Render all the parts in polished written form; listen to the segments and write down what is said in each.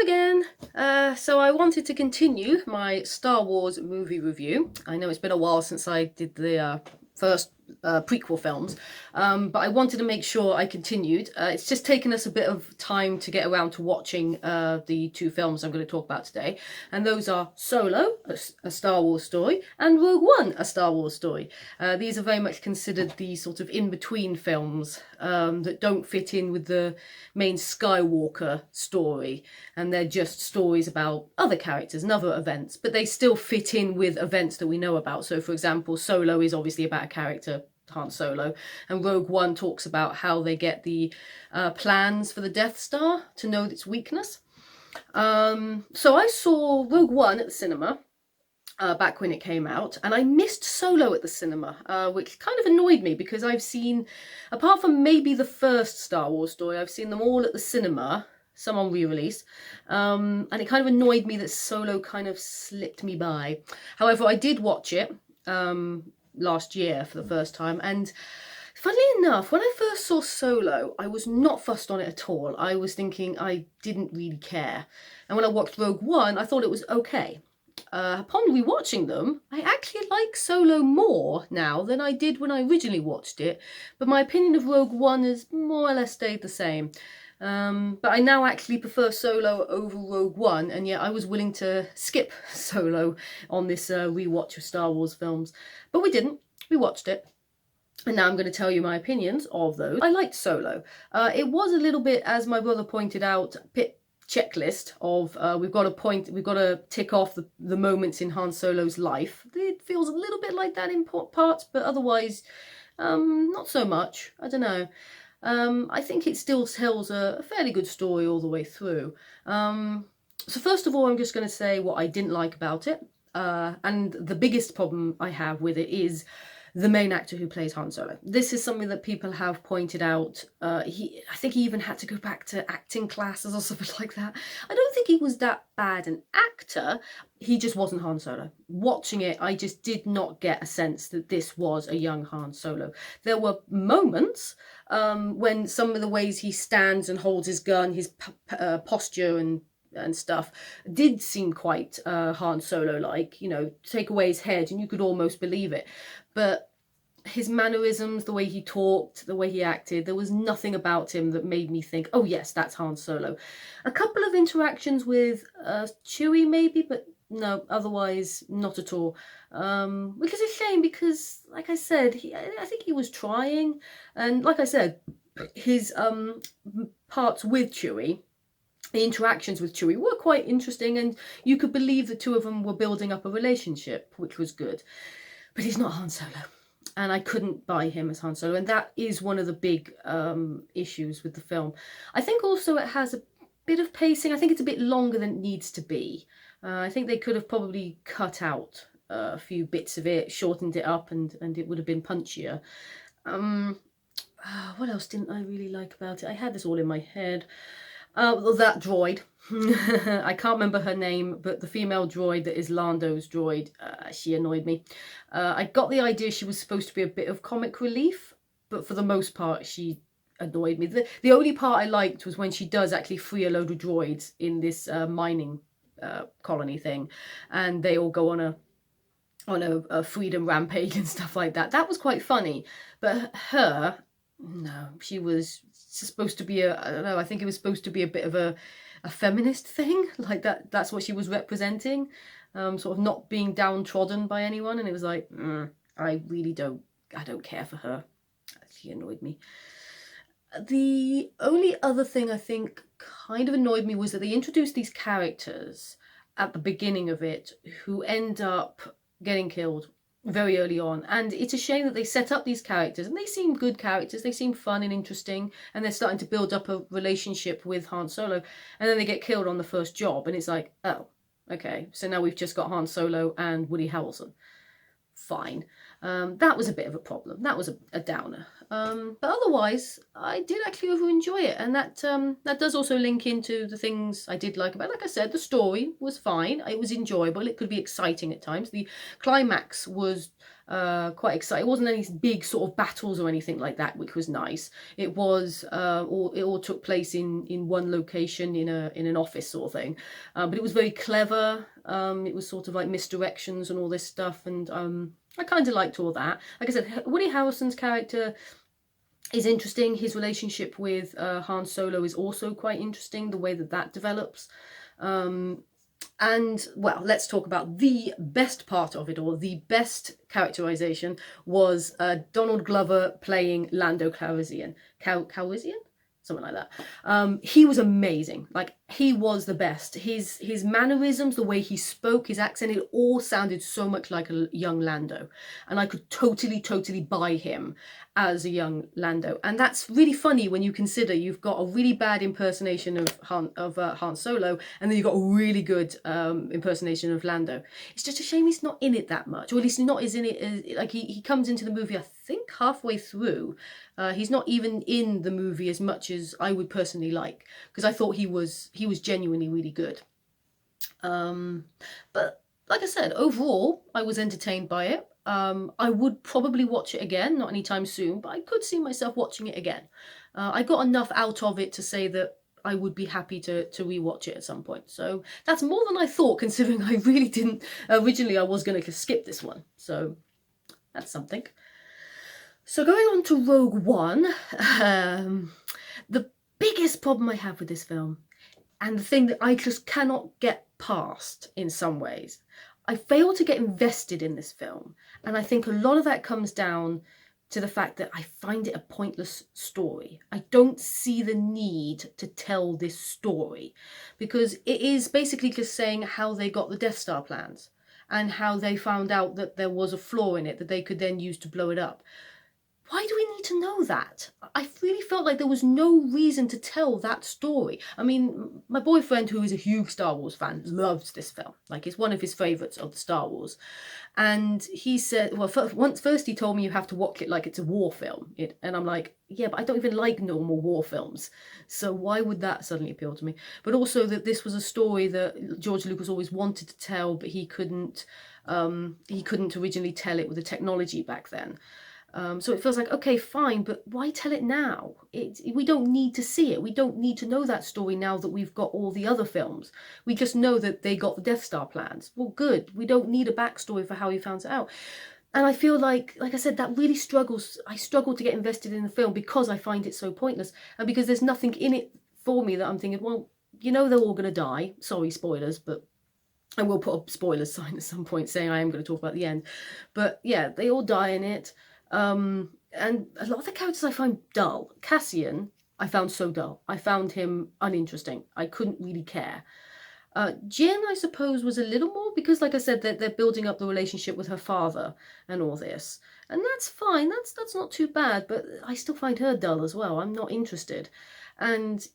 again. So I wanted to continue my Star Wars movie review. I know it's been a while since I did the first prequel films, but I wanted to make sure I continued. It's just taken us a bit of time to get around to watching the two films I'm going to talk about today, and those are Solo, a Star Wars story, and Rogue One, a Star Wars story. These are very much considered the sort of in-between films that don't fit in with the main Skywalker story, and they're just stories about other characters and other events, but they still fit in with events that we know about. So for example, Solo is obviously about a character, Han Solo, and Rogue One talks about how they get the plans for the Death Star to know its weakness. So I saw Rogue One at the cinema back when it came out, and I missed Solo at the cinema, which kind of annoyed me because I've seen, apart from maybe the first Star Wars story, I've seen them all at the cinema, some on re-release, and it kind of annoyed me that Solo kind of slipped me by. However, I did watch it last year for the first time, and funnily enough, when I first saw Solo, I was not fussed on it at all. I was thinking I didn't really care, and when I watched Rogue One, I thought it was okay. Upon rewatching them, I actually like Solo more now than I did when I originally watched it, but my opinion of Rogue One has more or less stayed the same. But I now actually prefer Solo over Rogue One, and yet I was willing to skip Solo on this rewatch of Star Wars films. But we didn't. We watched it. And now I'm going to tell you my opinions of those. I liked Solo. It was a little bit, as my brother pointed out, checklist of we've got to tick off the moments in Han Solo's life. It feels a little bit like that in parts, but otherwise not so much. I don't know. I think it still tells a fairly good story all the way through. So first of all, I'm just going to say what I didn't like about it, and the biggest problem I have with it is the main actor who plays Han Solo. This is something that people have pointed out. I think he even had to go back to acting classes or something like that. I don't think he was that bad an actor. He just wasn't Han Solo. Watching it, I just did not get a sense that this was a young Han Solo. There were moments when some of the ways he stands and holds his gun, his posture and stuff did seem quite Han Solo-like. You know, take away his head and you could almost believe it. But his mannerisms, the way he talked, the way he acted, there was nothing about him that made me think, oh yes, that's Han Solo. A couple of interactions with Chewie maybe, but no, otherwise not at all. Which is a shame because, like I said, I think he was trying. And like I said, his parts with Chewie, the interactions with Chewie were quite interesting, and you could believe the two of them were building up a relationship, which was good. But he's not Han Solo, and I couldn't buy him as Han Solo, and that is one of the big issues with the film. I think also it has a bit of pacing. I think it's a bit longer than it needs to be. I think they could have probably cut out a few bits of it, shortened it up, and it would have been punchier. What else didn't I really like about it? I had this all in my head. That droid. I can't remember her name, but the female droid that is Lando's droid, she annoyed me. I got the idea she was supposed to be a bit of comic relief, but for the most part she annoyed me. The only part I liked was when she does actually free a load of droids in this mining colony thing, and they all go on a freedom rampage and stuff like that. That was quite funny, but her, no, she was supposed to be I don't know, I think it was supposed to be a bit of a feminist thing, like that's what she was representing, sort of not being downtrodden by anyone, and it was like, I don't care for her. She annoyed me. The only other thing I think kind of annoyed me was that they introduced these characters at the beginning of it who end up getting killed very early on, and it's a shame that they set up these characters, and they seem good characters, they seem fun and interesting, and they're starting to build up a relationship with Han Solo, and then they get killed on the first job, and it's like, oh, okay, so now we've just got Han Solo and Woody Harrelson. Fine. That was a bit of a problem. That was a downer. But otherwise, I did actually over enjoy it, and that does also link into the things I did like about it. Like I said, the story was fine. It was enjoyable. It could be exciting at times. The climax was quite exciting. It wasn't any big sort of battles or anything like that, which was nice. It was it all took place in one location in an office sort of thing, but it was very clever. It was sort of like misdirections and all this stuff, and I kind of liked all that. Like I said, Woody Harrelson's character is interesting. His relationship with Han Solo is also quite interesting, the way that that develops. And, well, let's talk about the best part of it all. The best characterization was Donald Glover playing Lando Calrissian. Calrissian? Something like that. He was amazing. Like, he was the best. His mannerisms, the way he spoke, his accent, it all sounded so much like a young Lando. And I could totally buy him as a young Lando. And that's really funny when you consider you've got a really bad impersonation of Han Solo, and then you've got a really good impersonation of Lando. It's just a shame he's not in it that much, or at least not as in it as, like, he comes into the movie, I think, halfway through. He's not even in the movie as much as I would personally like, because I thought he was genuinely really good. But like I said, overall, I was entertained by it. I would probably watch it again, not anytime soon, but I could see myself watching it again. I got enough out of it to say that I would be happy to rewatch it at some point. So that's more than I thought, considering I really didn't, originally I was going to skip this one. So that's something. So going on to Rogue One, the biggest problem I have with this film, and the thing that I just cannot get past in some ways, I fail to get invested in this film. And I think a lot of that comes down to the fact that I find it a pointless story. I don't see the need to tell this story, because it is basically just saying how they got the Death Star plans and how they found out that there was a flaw in it that they could then use to blow it up. Why do we need to know that? I really felt like there was no reason to tell that story. I mean, my boyfriend, who is a huge Star Wars fan, loves this film. Like, it's one of his favourites of the Star Wars. And he said, well, first he told me you have to watch it like it's a war film. And I'm like, yeah, but I don't even like normal war films. So why would that suddenly appeal to me? But also that this was a story that George Lucas always wanted to tell, but he couldn't originally tell it with the technology back then. So it feels like, okay, fine, but why tell it now? We don't need to see it. We don't need to know that story now that we've got all the other films. We just know that they got the Death Star plans. Well, good. We don't need a backstory for how he found it out. And I feel like I said, that really I struggle to get invested in the film because I find it so pointless. And because there's nothing in it for me that I'm thinking, well, you know they're all going to die. Sorry, spoilers, but I will put a spoiler sign at some point saying I am going to talk about the end. But yeah, they all die in it. And a lot of the characters I find dull. Cassian, I found so dull. I found him uninteresting. I couldn't really care. Jin, I suppose, was a little more, because, like I said, they're building up the relationship with her father and all this. And that's fine. That's not too bad, but I still find her dull as well. I'm not interested. And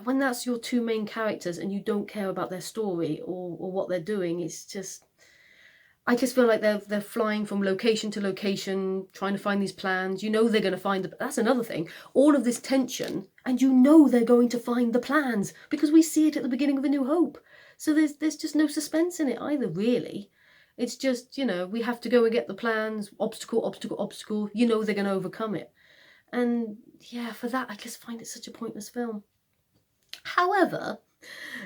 when that's your two main characters and you don't care about their story or what they're doing, it's just... I just feel like they're flying from location to location, trying to find these plans. You know they're going to find that's another thing. All of this tension, and you know they're going to find the plans, because we see it at the beginning of A New Hope. So there's just no suspense in it either, really. It's just, we have to go and get the plans, obstacle. You know they're going to overcome it. And yeah, for that, I just find it such a pointless film. However,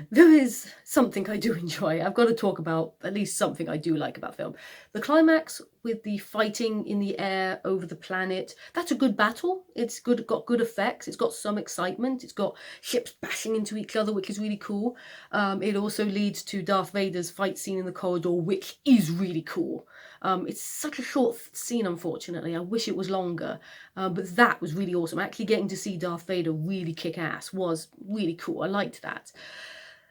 there is something I do enjoy. I've got to talk about at least something I do like about film. The climax with the fighting in the air over the planet, that's a good battle. It's got good effects. It's got some excitement. It's got ships bashing into each other, which is really cool. It also leads to Darth Vader's fight scene in the corridor, which is really cool. It's such a short scene, unfortunately. I wish it was longer. But that was really awesome. Actually getting to see Darth Vader really kick ass was really cool. I liked that.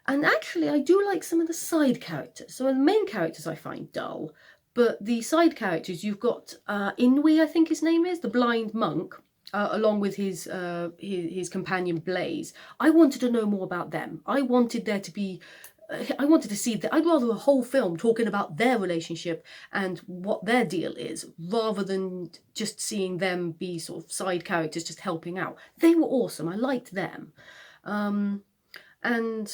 And actually, I do like some of the side characters. So the main characters I find dull. But the side characters, you've got Inui, I think his name is, the blind monk, along with his companion Blaze. I wanted to know more about them. I wanted there to be I wanted to see that. I'd rather a whole film talking about their relationship and what their deal is, rather than just seeing them be sort of side characters just helping out. They were awesome. I liked them. And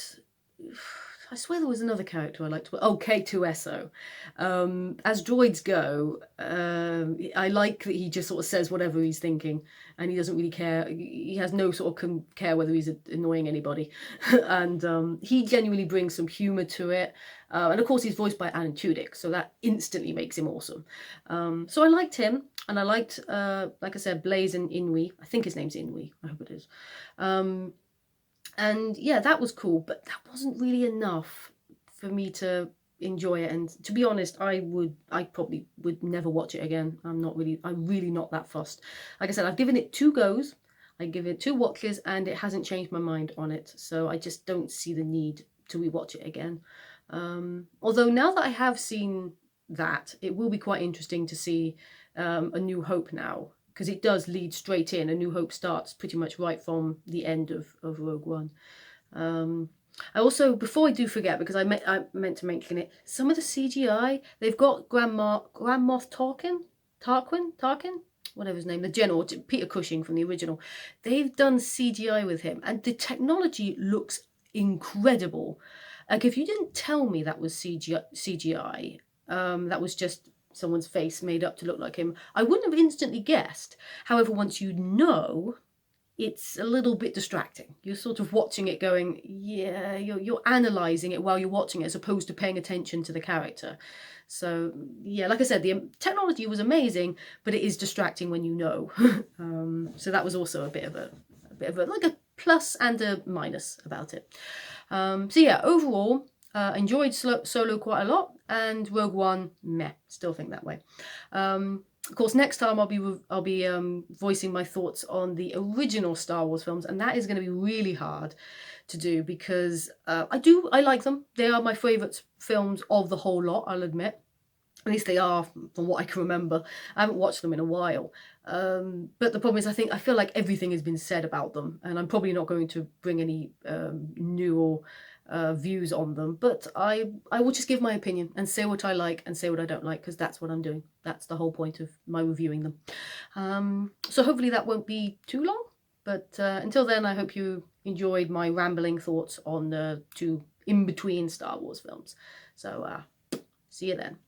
I swear there was another character I liked. Oh, K2SO. As droids go, I like that he just sort of says whatever he's thinking, and he doesn't really care. He has no sort of care whether he's annoying anybody, and he genuinely brings some humour to it. And of course, he's voiced by Alan Tudyk, so that instantly makes him awesome. So I liked him, and I liked, like I said, Blaze and Inui. I think his name's Inui. I hope it is. And yeah, that was cool, but that wasn't really enough for me to enjoy it. And to be honest, I probably would never watch it again. I'm really not that fussed. Like I said, I've given it 2 goes. I give it 2 watches, and it hasn't changed my mind on it. So I just don't see the need to rewatch it again. Although now that I have seen that, it will be quite interesting to see A New Hope now, because it does lead straight in. A New Hope starts pretty much right from the end of Rogue One. I also, before I do forget, because I meant to mention it, some of the CGI, they've got Grand Moff Tarkin, whatever his name, the general, Peter Cushing from the original. They've done CGI with him, and the technology looks incredible. Like, if you didn't tell me that was CGI, that was just someone's face made up to look like him, I wouldn't have instantly guessed. However, once you know, it's a little bit distracting. You're sort of watching it going, yeah, you're analysing it while you're watching it, as opposed to paying attention to the character. So yeah, like I said, the technology was amazing, but it is distracting when you know. So that was also a bit of a like a plus and a minus about it. So yeah, overall, enjoyed Solo quite a lot, and Rogue One, meh, still think that way. Of course, next time I'll be voicing my thoughts on the original Star Wars films, and that is going to be really hard to do, because I like them. They are my favourite films of the whole lot, I'll admit. At least they are, from what I can remember. I haven't watched them in a while. But the problem is, I feel like everything has been said about them, and I'm probably not going to bring any new or views on them. But I will just give my opinion and say what I like and say what I don't like, because that's what I'm doing. That's the whole point of my reviewing them. So hopefully that won't be too long. But until then, I hope you enjoyed my rambling thoughts on the 2 in-between Star Wars films. So see you then.